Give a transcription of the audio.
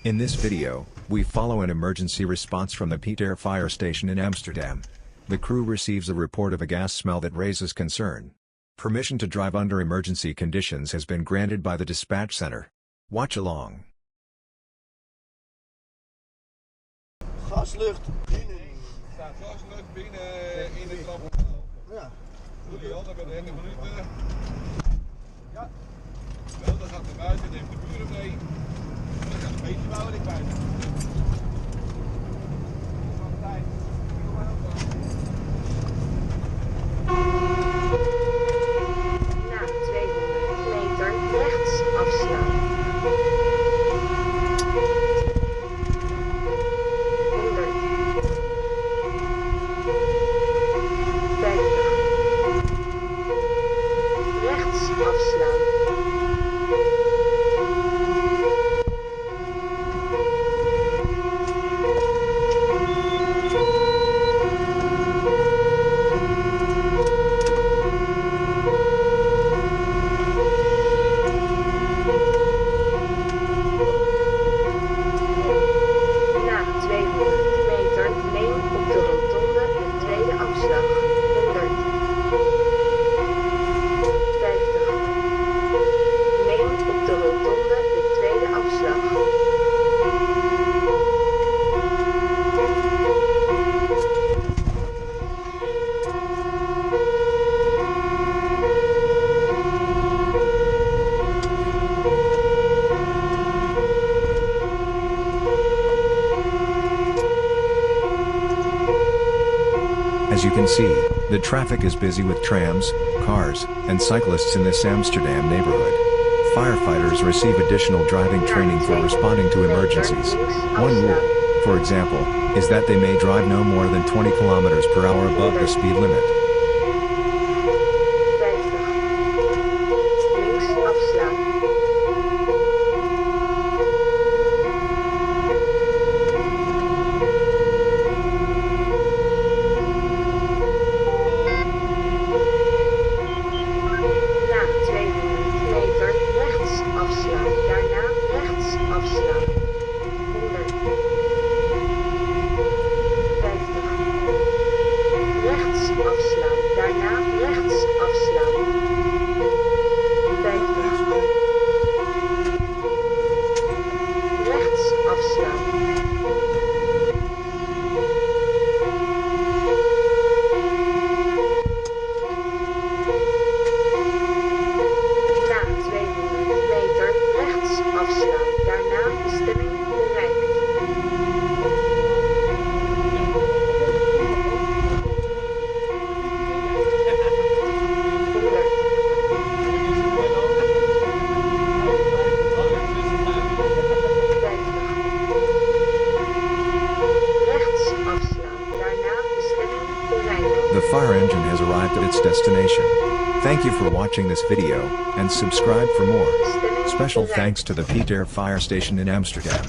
In this video, we follow an emergency response from the Pieter fire station in Amsterdam. The crew receives a report of a gas smell that raises concern. Permission to drive under emergency conditions has been granted by the dispatch center. Watch along. Gaslucht binnen. Staat gaslucht binnen in het trap. Ja. Doe je altijd met 30 minuten. Ja. Wel, dan gaat naar buiten, neemt de buren mee. Dan gaat een beetje bouwen ik buiten. Na 200 meter rechts afslaan. 100. 50. Rechts afslaan. '" As you can see, the traffic is busy with trams, cars, and cyclists in this Amsterdam neighborhood. Firefighters receive additional driving training for responding to emergencies. One rule, for example, is that they may drive no more than 20 kilometers per hour above the speed limit. The fire engine has arrived at its destination. Thank you for watching this video, and subscribe for more. Special thanks to the Pieter fire station in Amsterdam.